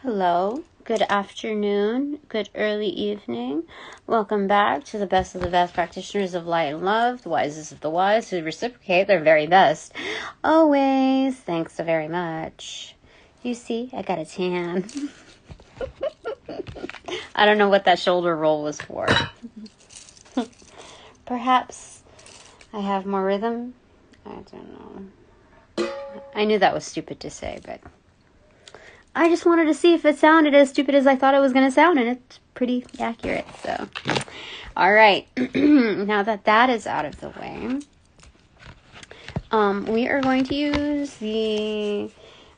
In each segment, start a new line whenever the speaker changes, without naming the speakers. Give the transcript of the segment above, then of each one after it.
Hello, good afternoon, good early evening. Welcome back to the best of the best practitioners of light and love, the wisest of the wise who reciprocate their very best. Always, thanks so very much. You see, I got a tan. I don't know what that shoulder roll was for. Perhaps I have more rhythm. I don't know. I knew that was stupid to say, but I just wanted to see if it sounded as stupid as I thought it was going to sound, and it's pretty accurate, so. All right, now that is out of the way, we are going to use the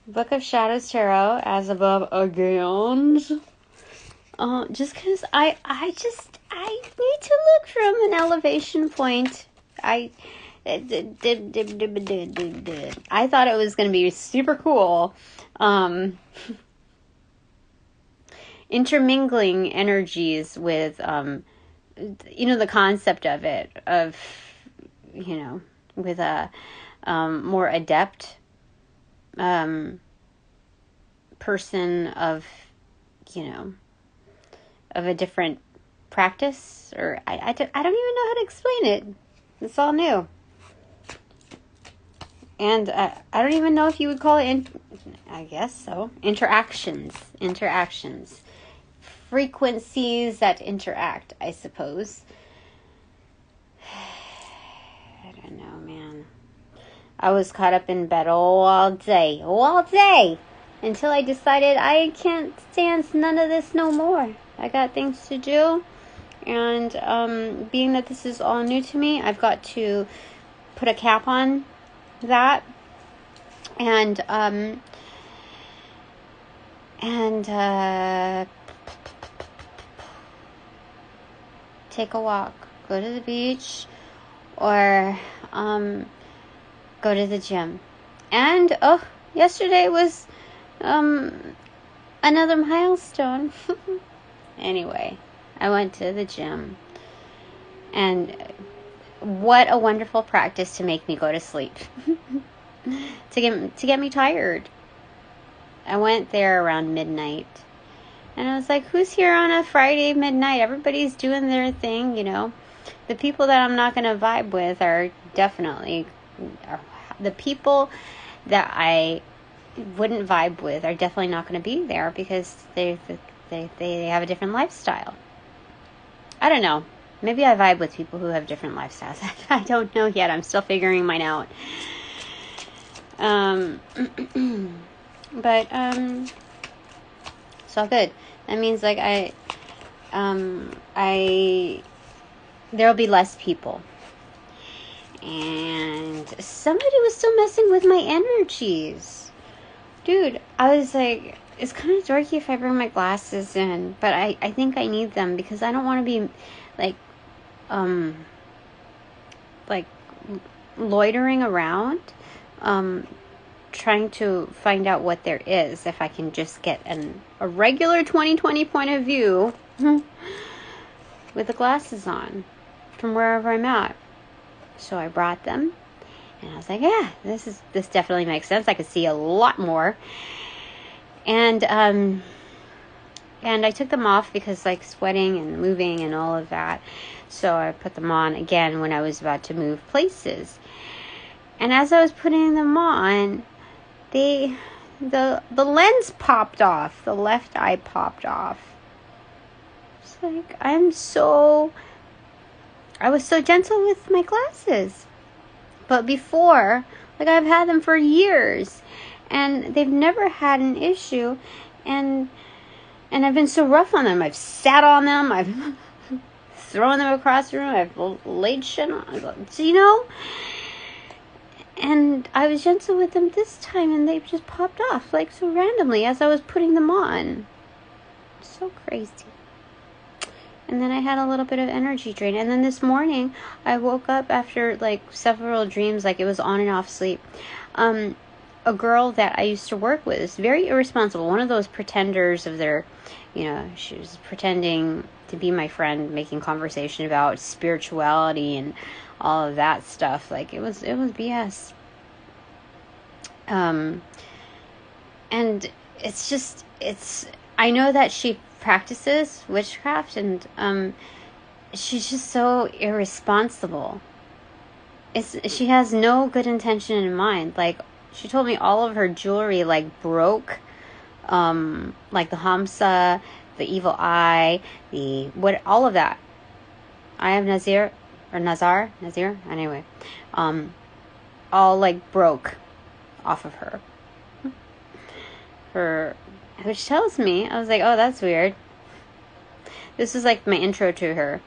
Book of Shadows Tarot as above again. Just because I need to look from an elevation point. I thought it was going to be super cool. Intermingling energies with, the concept of it, with a more adept person of a different practice, or I don't even know how to explain it. It's all new. And I don't even know if you would call it, I guess so, interactions. Frequencies that interact, I suppose. I don't know, man. I was caught up in bed all day, until I decided I can't stand none of this no more. I got things to do, and being that this is all new to me, I've got to put a cap on that, and take a walk, go to the beach, or go to the gym. And yesterday was another milestone. Anyway, I went to the gym, and what a wonderful practice to make me go to sleep. to get me tired. I went there around midnight, and I was like, who's here on a Friday midnight? Everybody's doing their thing, The people that I'm not going to vibe with are definitely, the people that I wouldn't vibe with are definitely not going to be there, because they have a different lifestyle. I don't know. Maybe I vibe with people who have different lifestyles. I don't know yet. I'm still figuring mine out. But it's all good. That means there'll be less people. And somebody was still messing with my energies. Dude, I was like, it's kind of dorky if I bring my glasses in, but I think I need them, because I don't want to be loitering around, trying to find out what there is, if I can just get a regular 20/20 point of view with the glasses on from wherever I'm at. So I brought them, and I was like, yeah, this definitely makes sense. I could see a lot more. And I took them off because sweating and moving and all of that. So I put them on again when I was about to move places. And as I was putting them on, the lens popped off. The left eye popped off. It's like, I was so gentle with my glasses. But before, I've had them for years, and they've never had an issue, and I've been so rough on them. I've sat on them, I've thrown them across the room, I've laid shit on them, and I was gentle with them this time, and they just popped off, so randomly as I was putting them on. So crazy. And then I had a little bit of energy drain. And then this morning, I woke up after, several dreams, it was on and off sleep. A girl that I used to work with is very irresponsible. One of those pretenders of their, she was pretending to be my friend, making conversation about spirituality and all of that stuff. It was BS. And it's just, I know that she practices witchcraft, and she's just so irresponsible. She has no good intention in mind. Like, she told me all of her jewelry, like, broke. Like the Hamsa, the evil eye, all of that. I have Nazir, anyway. All, like, broke off of her. Which tells me, I was like, oh, that's weird. This is like my intro to her.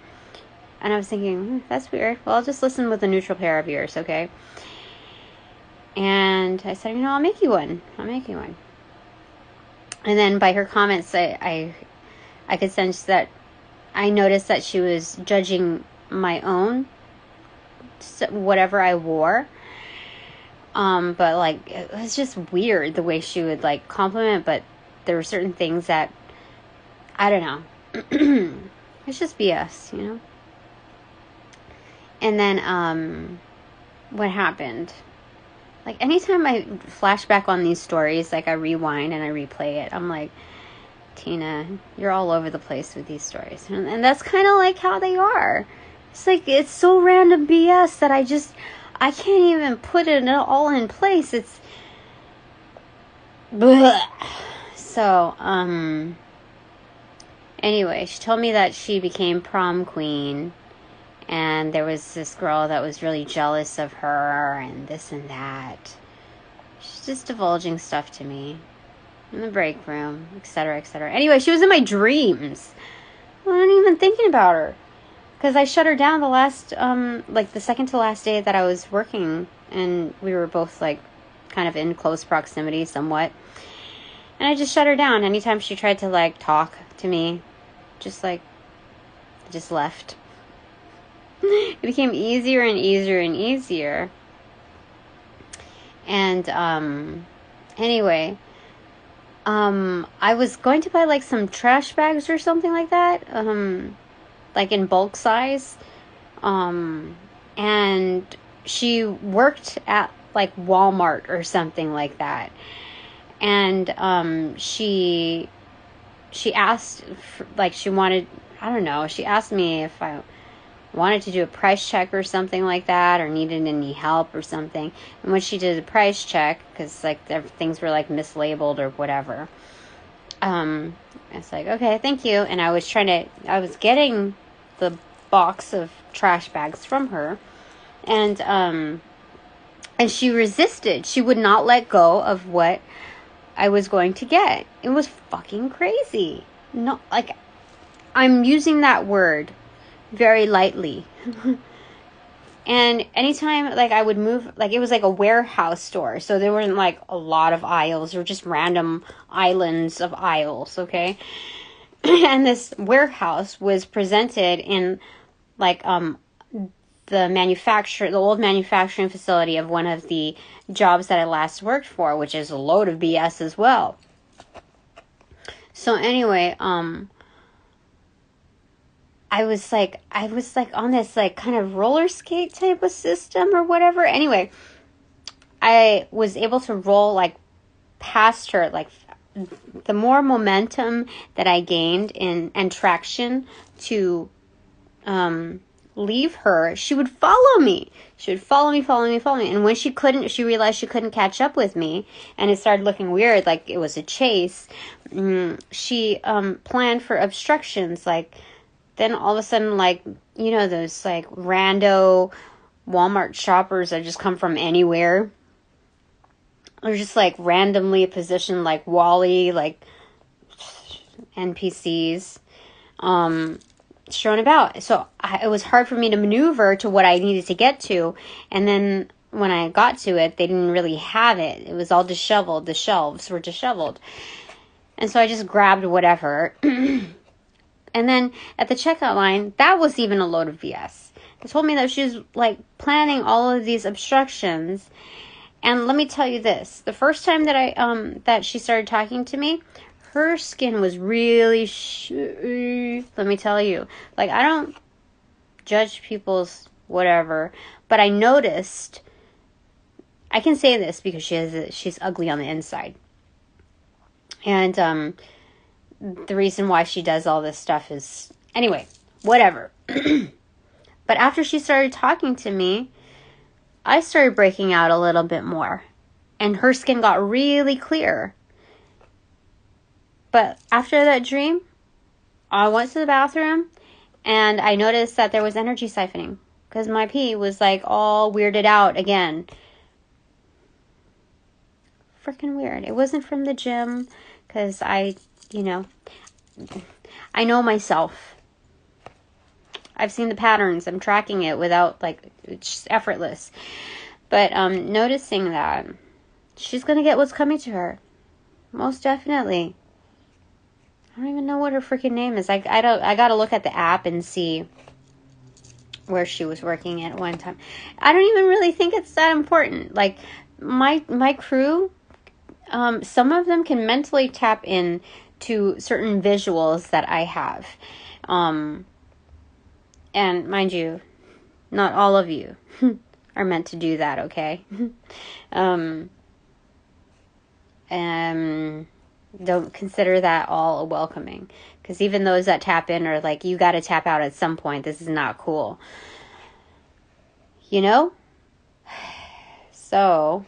And I was thinking, that's weird. Well, I'll just listen with a neutral pair of ears, okay? And I said, I'll make you one. And then by her comments, I could sense that I noticed that she was judging my own, whatever I wore. But, like, it was just weird the way she would, like, compliment, but there were certain things that, I don't know. It's just BS, you know? And then, what happened? Like, anytime I flash back on these stories, like, I rewind and I replay it, I'm like, Tina, you're all over the place with these stories. And that's kind of like how they are. It's like, it's so random BS that I can't even put it all in place. It's, bleh. So, anyway, she told me that she became prom queen, and there was this girl that was really jealous of her, and this and that. She's just divulging stuff to me in the break room, etc., etc. Anyway, she was in my dreams. I wasn't even thinking about her, because I shut her down the last, like, the second to last day that I was working, and we were both, like, kind of in close proximity somewhat. And I just shut her down. Anytime she tried to, like, talk to me, just left. It became easier and easier and easier. And, anyway, I was going to buy, like, some trash bags or something like that, like, in bulk size, and she worked at, like, Walmart or something like that, and, she asked, like, she asked me if I wanted to do a price check or something like that, or needed any help or something. And when she did a price check, because, like, things were, like, mislabeled or whatever, it's like, okay, thank you. And I was getting the box of trash bags from her, and she resisted. She would not let go of what I was going to get. It was fucking crazy. No, like, I'm using that word very lightly. And anytime, like, I would move, like, it was like a warehouse store, so there weren't, like, a lot of aisles, or just random islands of aisles, okay? And this warehouse was presented in, like, the old manufacturing facility of one of the jobs that I last worked for, which is a load of BS as well. So anyway, I was like on this, like, kind of roller skate type of system or whatever. Anyway, I was able to roll, like, past her. Like, the more momentum that I gained and traction to leave her, she would follow me. She would follow me. And when she realized she couldn't catch up with me, and it started looking weird, like it was a chase, she planned for obstructions, like, then all of a sudden, like, you know, those, like, rando Walmart shoppers that just come from anywhere, or just, like, randomly positioned, like, Wally, like, NPCs, strewn about. So it was hard for me to maneuver to what I needed to get to. And then when I got to it, they didn't really have it. It was all disheveled. The shelves were disheveled. And so I just grabbed whatever. And then at the checkout line, that was even a load of BS. They told me that she was, like, planning all of these obstructions. And let me tell you this. The first time that that she started talking to me, her skin was really let me tell you. Like, I don't judge people's whatever, but I noticed, I can say this because she's ugly on the inside. And the reason why she does all this stuff is, anyway, whatever. But after she started talking to me, I started breaking out a little bit more. And her skin got really clear. But after that dream, I went to the bathroom and I noticed that there was energy siphoning. Because my pee was like all weirded out again. Freaking weird. It wasn't from the gym. Because I know myself. I've seen the patterns. I'm tracking it without, like, it's just effortless. But noticing that she's going to get what's coming to her. Most definitely. I don't even know what her freaking name is. I got to look at the app and see where she was working at one time. I don't even really think it's that important. Like, my crew, some of them can mentally tap in to certain visuals that I have. And mind you, not all of you are meant to do that, okay? Don't consider that all a welcoming. Because even those that tap in are like, you got to tap out at some point. This is not cool. You know? So,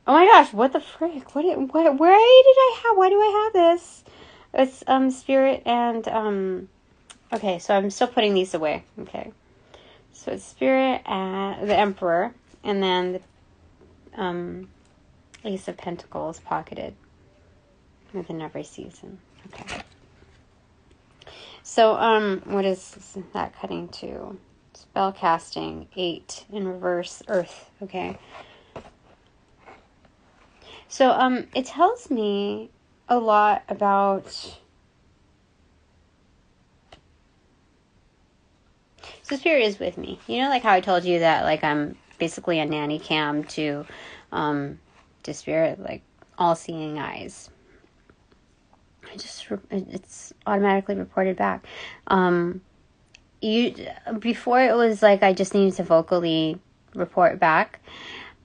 oh my gosh, what the frick? Why do I have this? It's, Spirit and, okay, so I'm still putting these away. Okay. So it's Spirit and the Emperor, and then the, Ace of Pentacles pocketed within every season. Okay. So, what is that cutting to? Spell casting, 8 in reverse, Earth. Okay. So, it tells me a lot about... So Spirit is with me. You know, like how I told you that, like, I'm basically a nanny cam to Spirit, like, all-seeing eyes. It's automatically reported back. Before it was like I just needed to vocally report back,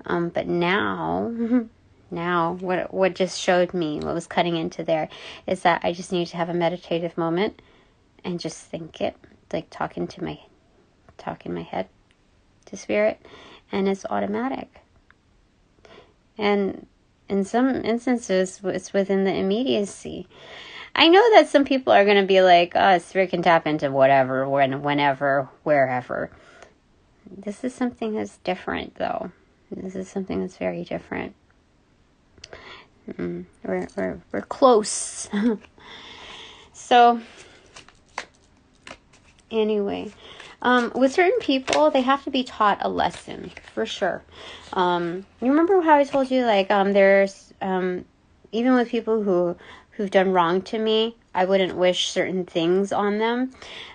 but now what just showed me, what was cutting into there, is that I just need to have a meditative moment and just think it, like talk in my head to Spirit, and it's automatic. And in some instances, it's within the immediacy. I know that some people are going to be like, oh, Spirit can tap into whatever, whenever, wherever. This is something that's different, though. This is something that's very different. We're close. So, anyway, with certain people, they have to be taught a lesson, for sure. You remember how I told you, like, there's, even with people who've done wrong to me, I wouldn't wish certain things on them.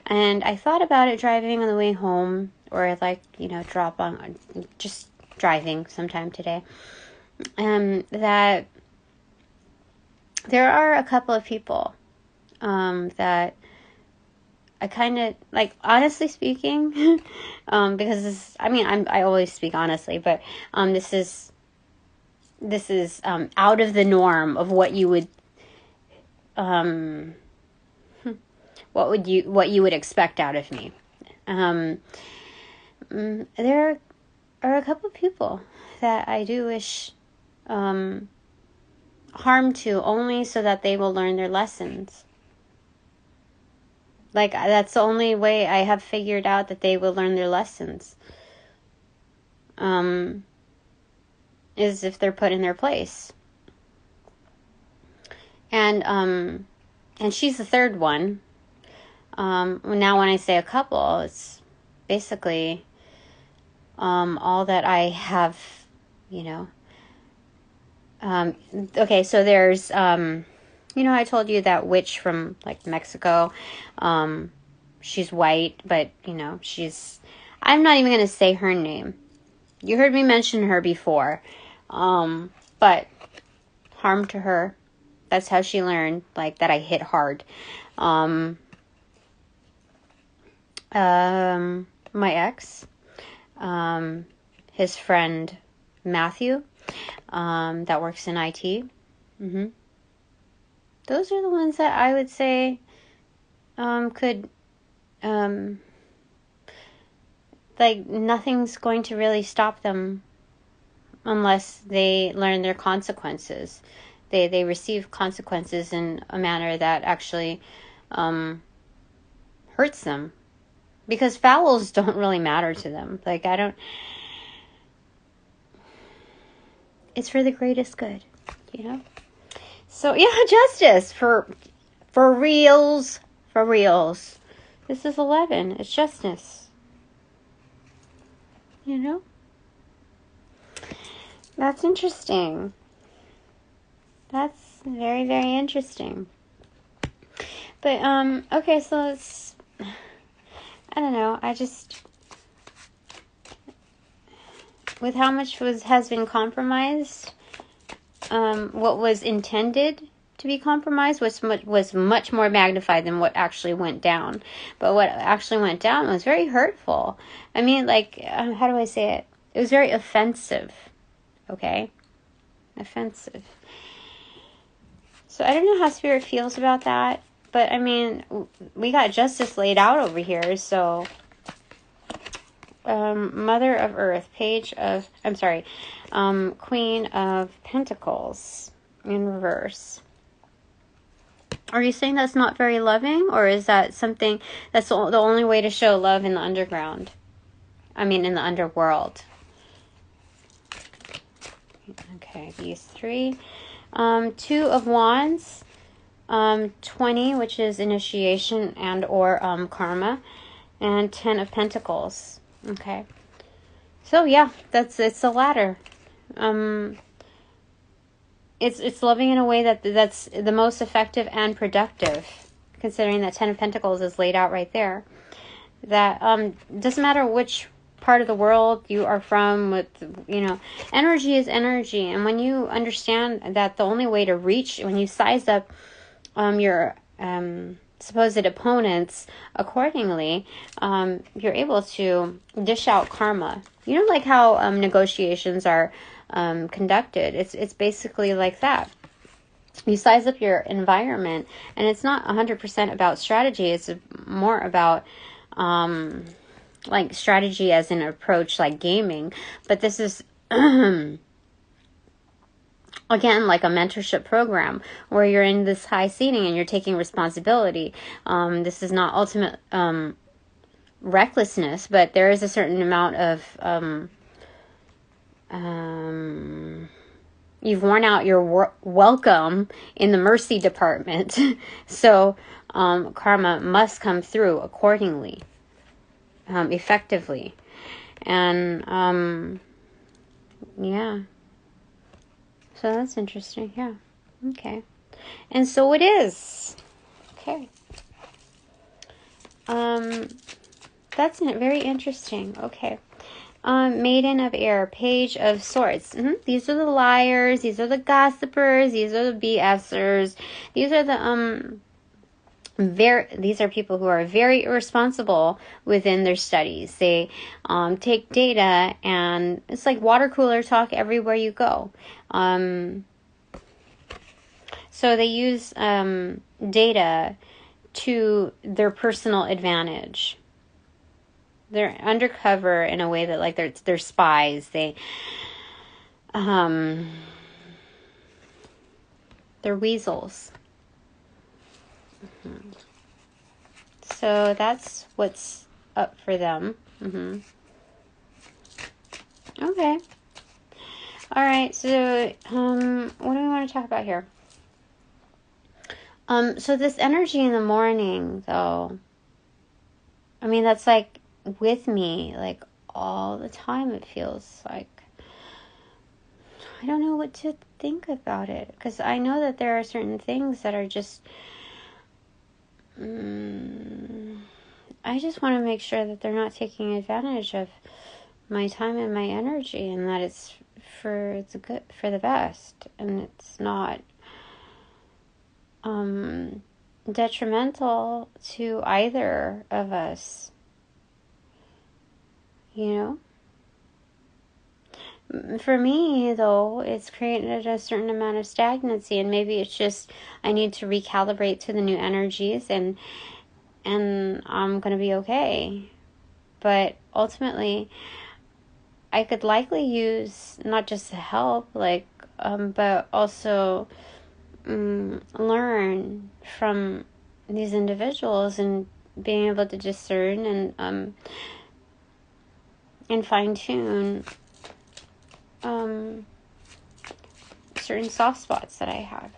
And I thought about it driving on the way home, or like, just driving sometime today. That there are a couple of people that I kind of, like, honestly speaking, because I always speak honestly, but this is out of the norm of what you would what you would expect out of me. There are a couple of people that I do wish harm to, only so that they will learn their lessons. Like, that's the only way I have figured out that they will learn their lessons. Is if they're put in their place. And she's the third one. Now when I say a couple, it's basically all that I have, okay, so there's, I told you that witch from, like, Mexico. She's white, but, I'm not even going to say her name. You heard me mention her before. But harm to her. That's how she learned, like, that I hit hard. My ex, his friend Matthew, that works in IT. those are the ones that I would say could, like, nothing's going to really stop them unless they learn their consequences. They receive consequences in a manner that actually hurts them. Because fouls don't really matter to them. Like, it's for the greatest good, you know? So, yeah, justice for reals. For reals. This is 11. It's justice. You know? That's interesting. That's very, very interesting. But, okay, so let's, I don't know, with how much has been compromised, what was intended to be compromised was much more magnified than what actually went down. But what actually went down was very hurtful. I mean, like, how do I say it? It was very offensive. Okay? Offensive. So I don't know how Spirit feels about that. But, I mean, we got justice laid out over here, so... Mother of Earth, Queen of Pentacles in reverse. Are you saying that's not very loving, or is that something that's the only way to show love in the underground? I mean, in the underworld. Okay, these three. 2 of Wands, 20, which is initiation and or karma, and 10 of Pentacles. Okay. So yeah, it's a ladder. It's loving in a way that's the most effective and productive, considering that 10 of Pentacles is laid out right there. That doesn't matter which part of the world you are from, energy is energy. And when you understand that the only way to reach, when you size up your supposed opponents accordingly, you're able to dish out karma. You know, like how negotiations are conducted. It's basically like that. You size up your environment, and it's not 100% about strategy. It's more about like strategy as an approach, like gaming. But this is again, like a mentorship program where you're in this high seating and you're taking responsibility. This is not ultimate recklessness, but there is a certain amount of you've worn out your welcome in the mercy department. So karma must come through accordingly, effectively. And yeah. So that's interesting, yeah. Okay. And so it is. Okay. That's very interesting. Okay. Maiden of Air, Page of Swords. These are the liars. These are the gossipers. These are the BSers. These are the these are people who are very irresponsible within their studies. They take data, and it's like water cooler talk everywhere you go. So they use data to their personal advantage. They're undercover in a way that, like, they're spies. They're weasels. So that's what's up for them. Okay. All right. So, what do we want to talk about here? So this energy in the morning, though, I mean, that's like with me, like all the time. It feels like I don't know what to think about it, because I know that there are certain things that are just I just want to make sure that they're not taking advantage of my time and my energy, and that it's for the best, and it's not detrimental to either of us, you know. For me, though, it's created a certain amount of stagnancy, and maybe it's just I need to recalibrate to the new energies, and I'm gonna be okay. But ultimately, I could likely use not just the help, like, but also learn from these individuals and being able to discern and fine tune certain soft spots that I have.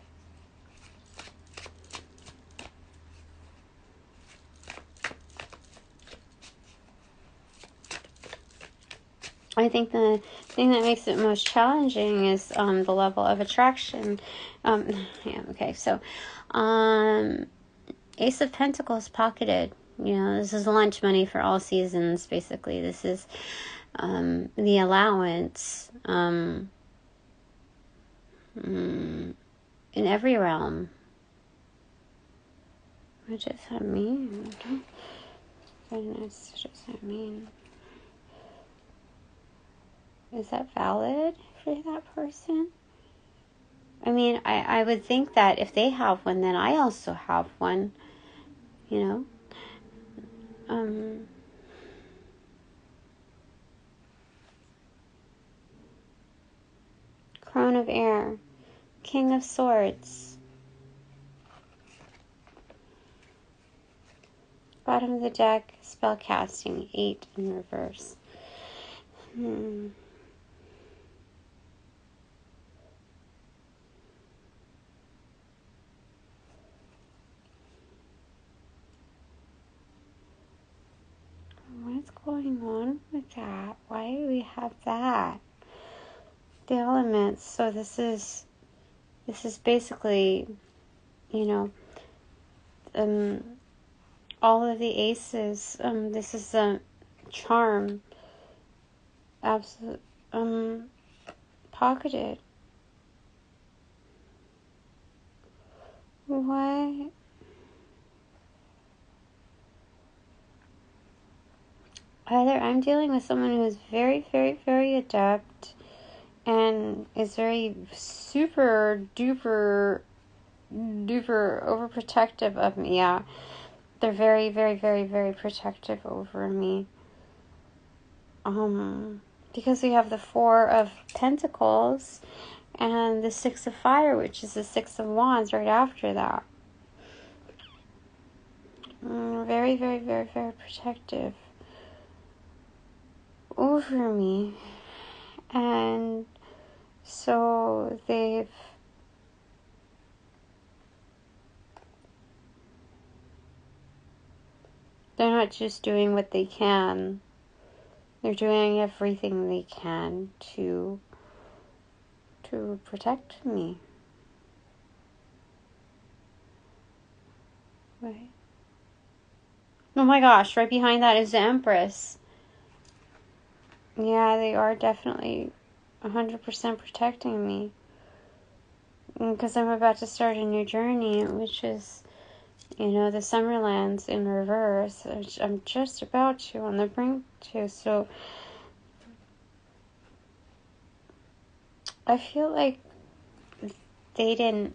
I think the thing that makes it most challenging is the level of attraction. Yeah, okay, so Ace of Pentacles pocketed. You know, this is lunch money for all seasons, basically. This is the allowance in every realm. What does that mean? Goodness, what does that mean? Is that valid for that person? I mean, I would think that if they have one, then I also have one, you know? Crown of Air, King of Swords, bottom of the deck, spell casting, 8 in reverse. What's going on with that? Why do we have that? The elements. So this is basically, you know, all of the aces. This is a charm. Absolute pocketed. What? Either I'm dealing with someone who is very, very, very adept and is very super duper overprotective of me. Yeah, they're very, very, very, very protective over me. Because we have the 4 of Pentacles and the 6 of Fire, which is the 6 of Wands right after that. Very, very, very, very protective over me. And so they're not just doing what they can, they're doing everything they can to protect me. Right. Oh my gosh, right behind that is the Empress. Yeah, they are definitely 100% protecting me. Because I'm about to start a new journey, which is, you know, the Summerlands in reverse, which I'm just about to, on the brink to. So I feel like they didn't,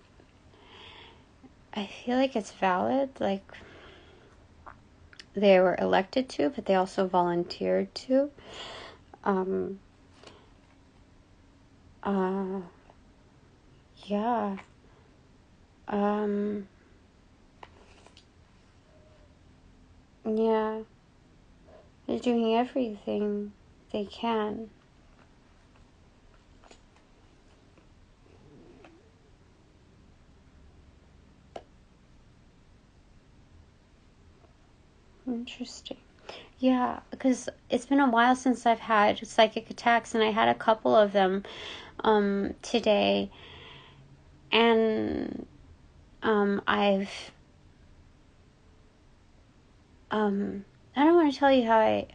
I feel like it's valid, like they were elected to, but they also volunteered to. Yeah. Yeah. They're doing everything they can. Interesting. Yeah, because it's been a while since I've had psychic attacks, and I had a couple of them today. And I've I don't want to tell you how I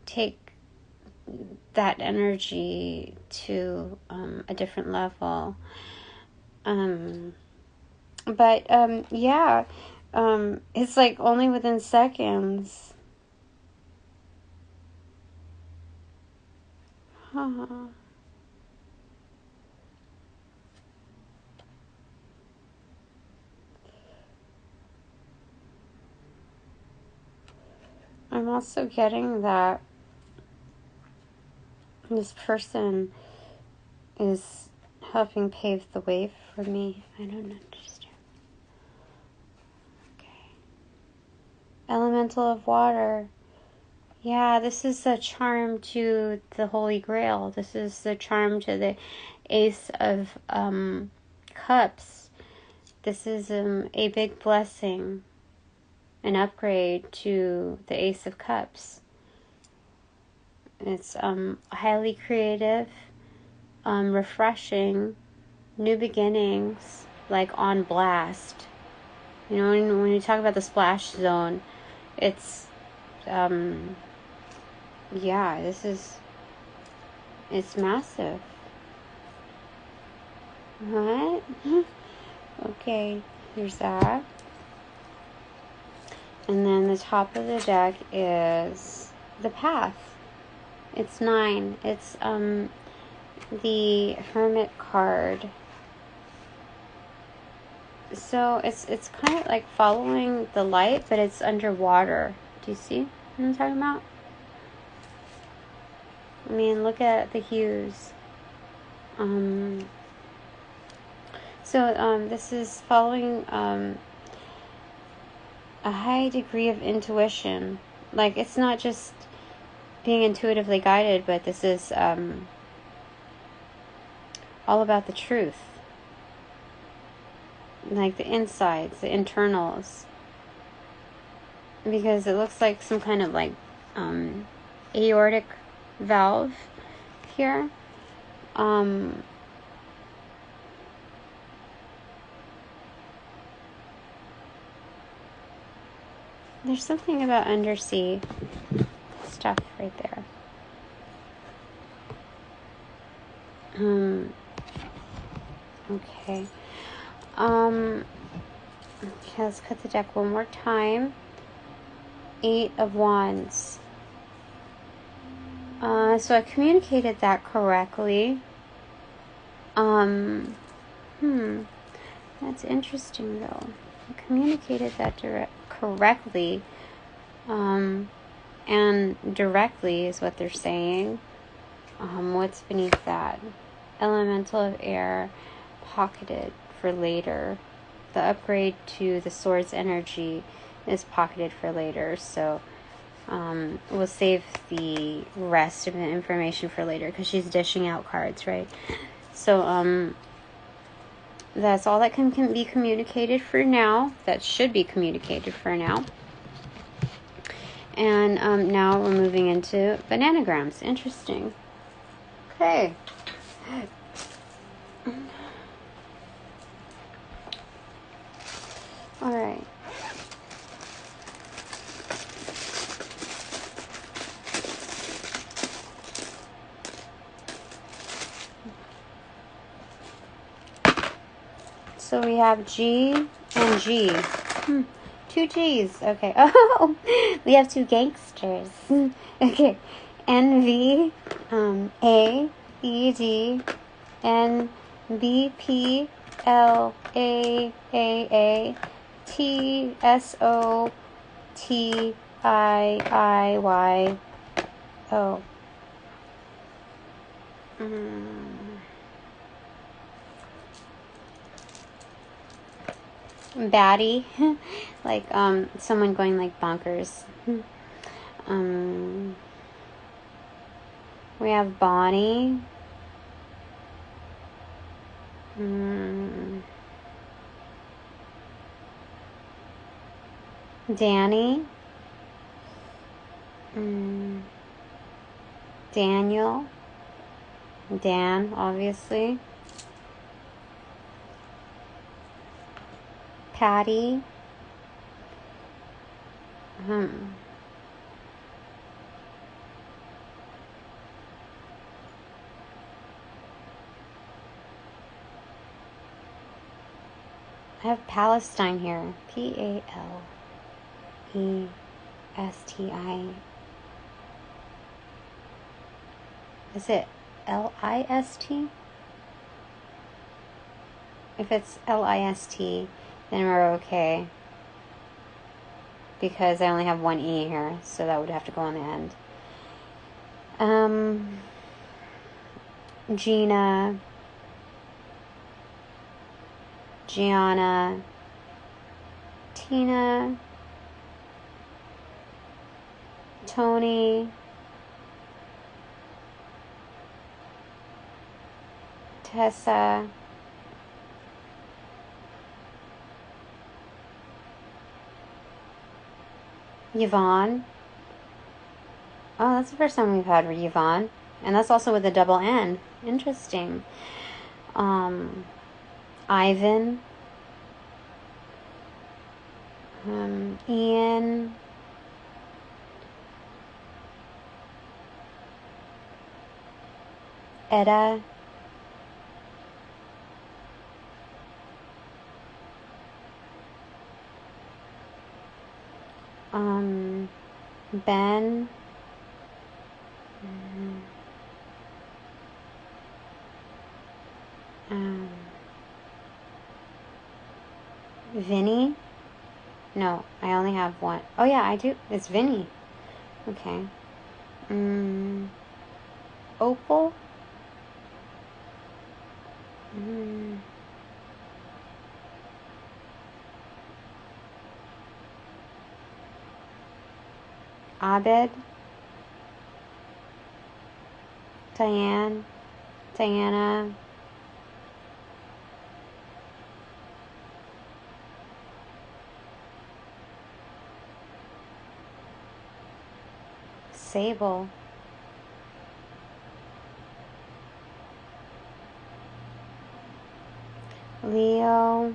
take that energy to a different level. But yeah, it's like only within seconds. I'm also getting that this person is helping pave the way for me. I don't understand. Okay. Elemental of water. Yeah, this is the charm to the Holy Grail. This is the charm to the Ace of Cups. This is a big blessing, an upgrade to the Ace of Cups. It's highly creative, refreshing, new beginnings, like on blast. You know, when you talk about the splash zone, it's yeah, it's massive. What? Okay, here's that. And then the top of the deck is the Path. It's 9. It's the Hermit card. So it's kind of like following the light, but it's underwater. Do you see what I'm talking about? I mean, look at the hues. So this is following a high degree of intuition. Like, it's not just being intuitively guided, but this is all about the truth. Like the insides, the internals. Because it looks like some kind of like aortic valve here. There's something about undersea stuff right there. Okay. Okay, let's cut the deck one more time. 8 of Wands. So I communicated that correctly. That's interesting though. I communicated that correctly. And directly is what they're saying. What's beneath that? Elemental of air, pocketed for later. The upgrade to the sword's energy is pocketed for later, so we'll save the rest of the information for later because she's dishing out cards, right? So that's all that can be communicated for now. That should be communicated for now. And now we're moving into Bananagrams. Interesting. Okay. All right. So we have G and G. 2 G's. Okay. Oh, we have 2 gangsters. Okay. NV, A, E, D, N, B, P, L, A, T, S, O, T, I, Y, O. Baddie. Like, someone going, like, bonkers. We have Bonnie. Danny. Daniel. Dan, obviously. Patty. I have Palestine here. Palestine. That's it. L-I-S-T? If it's L-I-S-T, then we're okay. Because I only have one E here, so that would have to go on the end. Gina, Gianna, Tina, Tony, Tessa, Yvonne. Oh, that's the first time we've had Yvonne. And that's also with a double N. Interesting. Ivan. Ian. Etta. Ben. Vinny. No, I only have one. Oh yeah, I do. It's Vinny. Okay. Opal. Abed. Diane. Diana. Sable. Leo.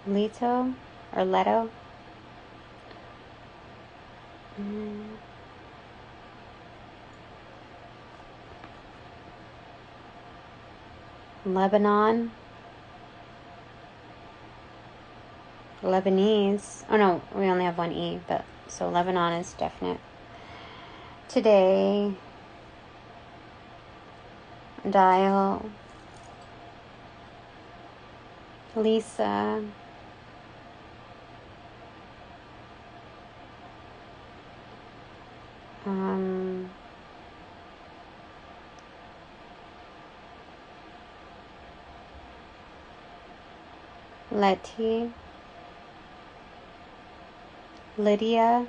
Leto or Leto. Lebanon. Lebanese. Oh no, we only have one E, but so Lebanon is definite. Today. Dial. Lisa. Letty. Lydia.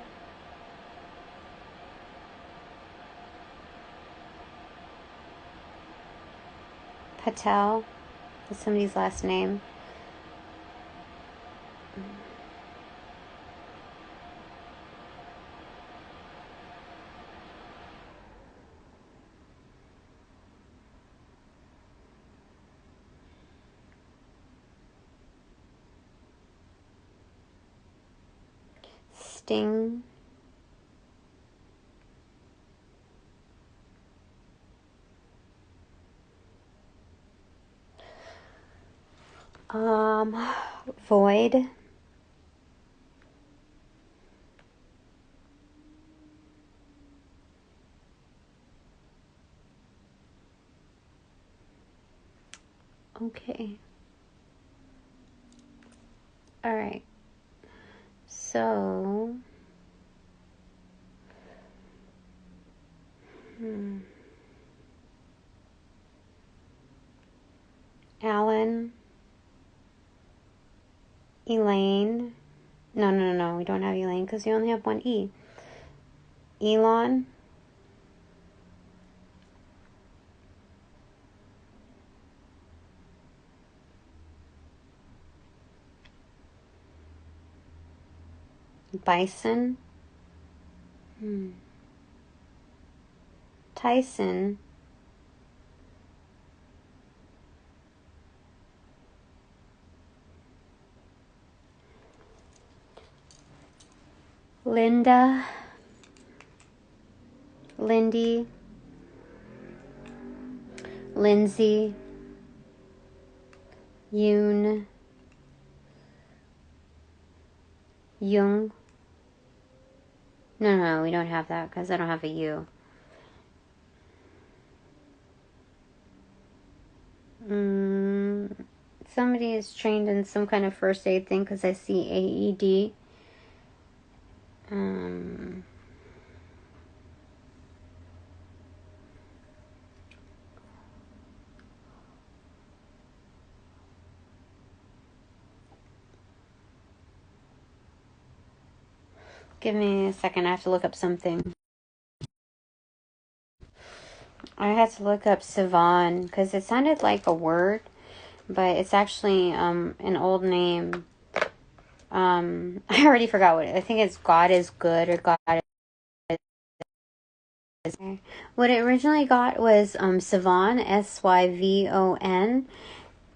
Patel. That's somebody's last name. Sting. Void. Okay. All right. So, Alan, Elaine. No, we don't have Elaine because you only have one E. Elon. Bison. Tyson. Linda. Lindy. Lindsay. Yoon. Jung. No, we don't have that because I don't have a U. Mm, somebody is trained in some kind of first aid thing because I see AED. Give me a second. I have to look up something. I had to look up Savan because it sounded like a word, but it's actually an old name. I already forgot what I think it's God is good or God is. What it originally got was Savon, Syvon,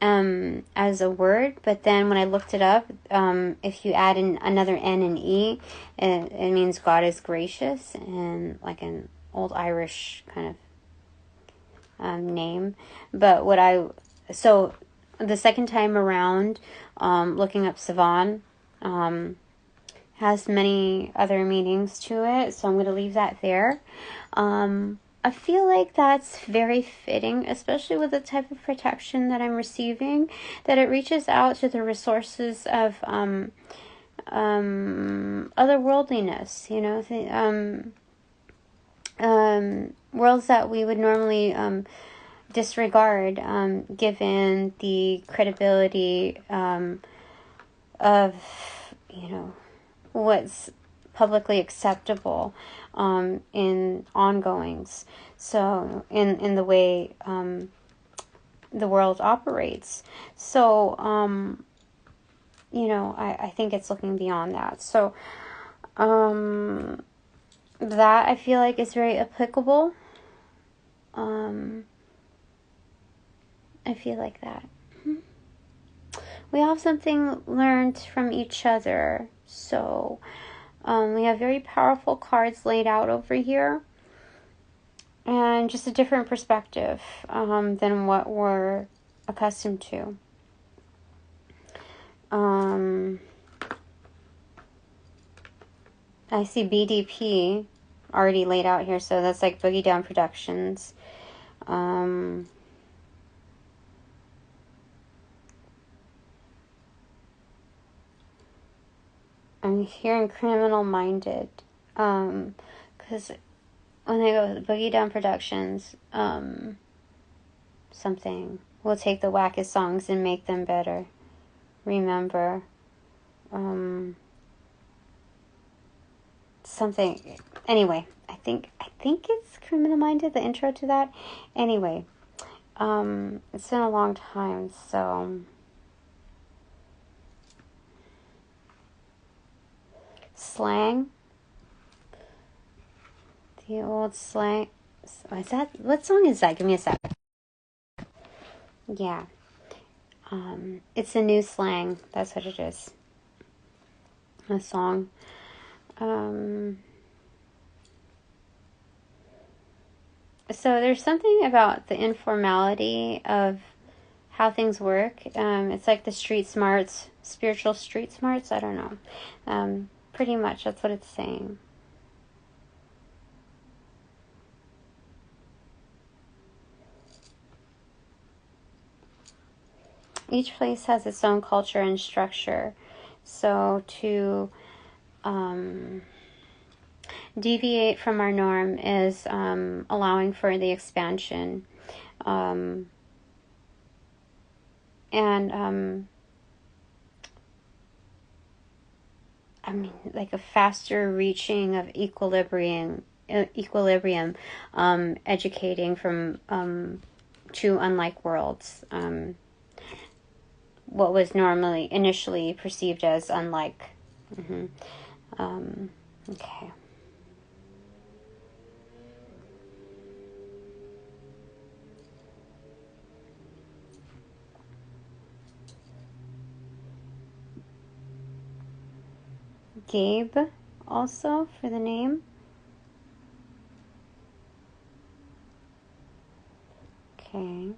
as a word, but then when I looked it up, if you add in another N and E, it means God is gracious, and like an old Irish kind of name. But so the second time around, looking up Savon, has many other meanings to it, so I'm going to leave that there. I feel like that's very fitting, especially with the type of protection that I'm receiving, that it reaches out to the resources of otherworldliness, worlds that we would normally disregard, given the credibility of, what's publicly acceptable in ongoings. So in the way the world operates. So I think it's looking beyond that. So that I feel like is very applicable. I feel like that. We have something learned from each other. So we have very powerful cards laid out over here. And just a different perspective than what we're accustomed to. I see BDP already laid out here, so that's like Boogie Down Productions. I'm hearing Criminal Minded, because when they go Boogie Down Productions, something, we'll take the wackest songs and make them better. Remember, something. Anyway, I think it's Criminal Minded, the intro to that. Anyway, it's been a long time, so slang. The old slang. Is that, what song is that? Give me a sec. Yeah. It's a new slang. That's what it is. A song. So there's something about the informality of how things work. It's like the street smarts, spiritual street smarts. I don't know. Pretty much that's what it's saying. Each place has its own culture and structure. So to deviate from our norm is allowing for the expansion. Like a faster reaching of equilibrium, educating from two unlike worlds. What was initially perceived as unlike. Okay. Gabe also for the name. Okay.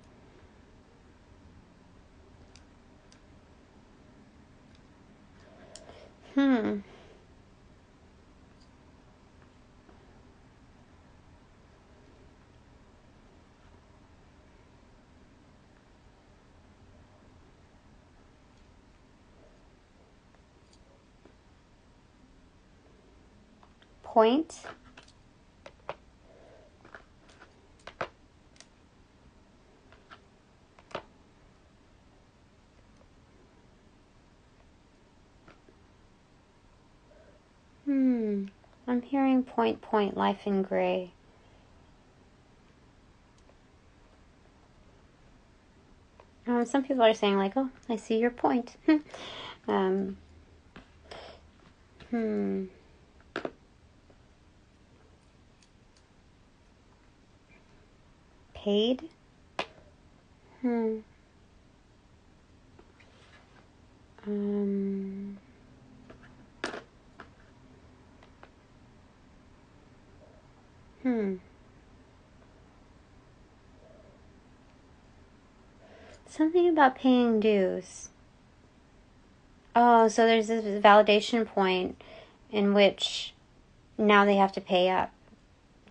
point. I'm hearing point, point, life in gray. Some people are saying like, oh, I see your point. Paid? Something about paying dues. Oh, so there's this validation point in which now they have to pay up.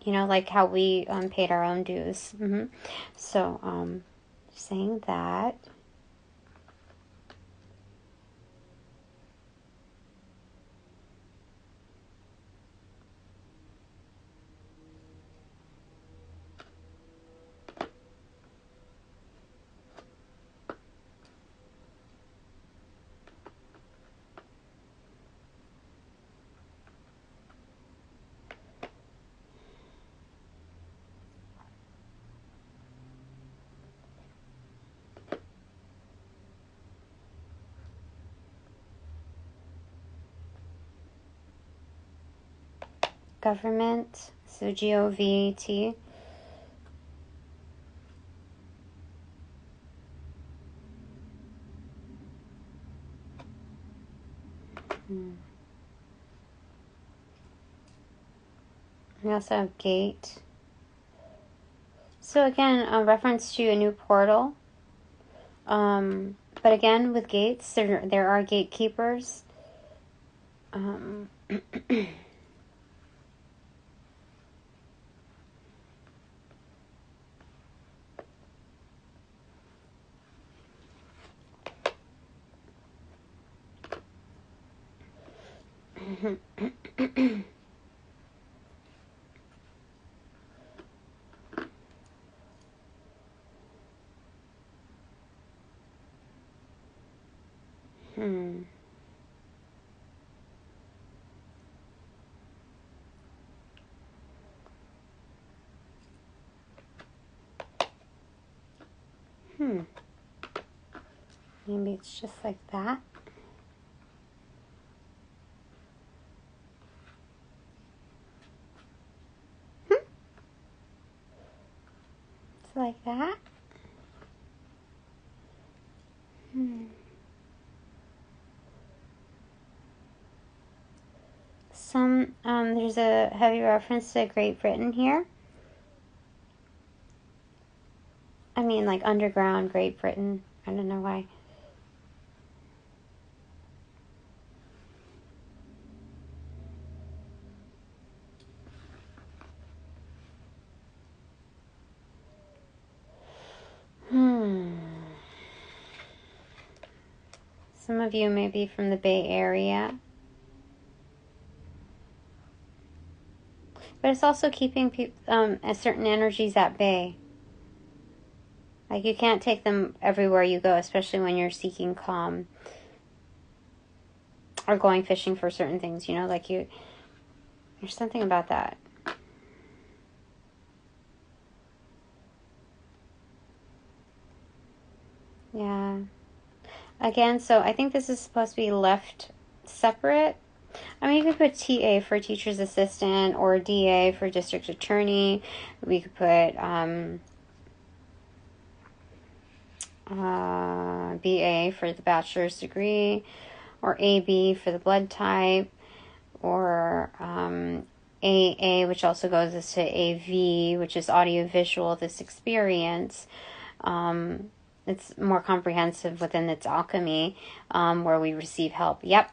You know, like how we paid our own dues. So, saying that. Government, so G-O-V-T. We also have gate. So again, a reference to a new portal. But again, with gates, there are gatekeepers. Maybe it's just like that. It's like that. There's a heavy reference to Great Britain here. I mean, like underground Great Britain. I don't know why. Some of you may be from the Bay Area. But it's also keeping certain energies at bay. Like you can't take them everywhere you go, especially when you're seeking calm. Or going fishing for certain things, you know, like there's something about that. Yeah. Again, so I think this is supposed to be left separate. I mean, you could put TA for teacher's assistant or DA for district attorney. We could put BA for the bachelor's degree, or AB for the blood type, or AA, which also goes to AV, which is audiovisual, this experience. It's more comprehensive within its alchemy, where we receive help. Yep,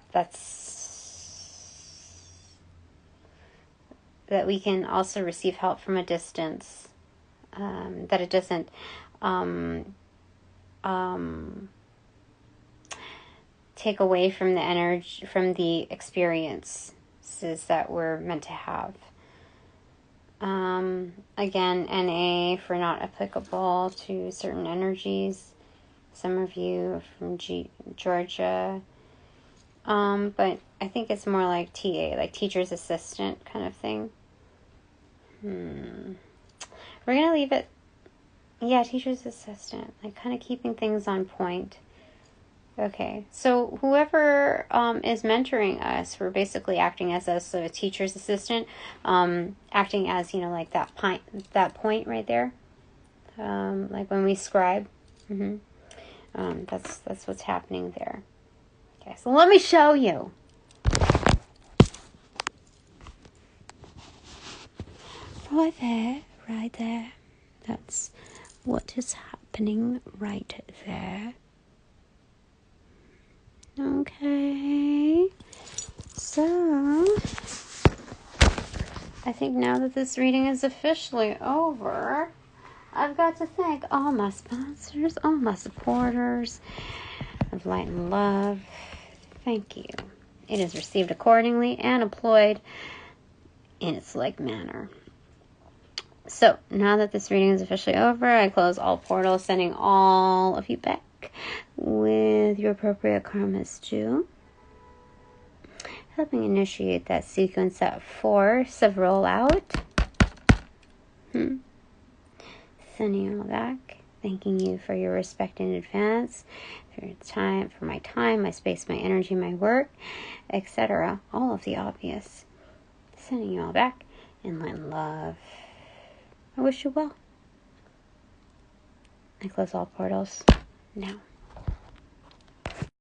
that we can also receive help from a distance. That it doesn't take away from the energy, from the experience. experiences that we're meant to have. Again, NA for not applicable to certain energies. Some of you are from Georgia. But I think it's more like TA, like teacher's assistant kind of thing. We're going to leave it, yeah, teacher's assistant, like kind of keeping things on point. Okay, so whoever is mentoring us, we're basically acting as us, so a teacher's assistant, acting as, you know, like that point right there, like when we scribe. That's what's happening there. Okay, so let me show you. Right there. That's what is happening right there. Okay, so I think now that this reading is officially over, I've got to thank all my sponsors, all my supporters of Light and Love. Thank you. It is received accordingly and employed in its like manner. So, now that this reading is officially over, I close all portals, sending all of you back with your appropriate karmas due. Helping initiate that sequence, that force of rollout. Sending you all back. Thanking you for your respect in advance, for your time, for my time, my space, my energy, my work, etc. All of the obvious. Sending you all back in light and love. I wish you well. I close all portals now.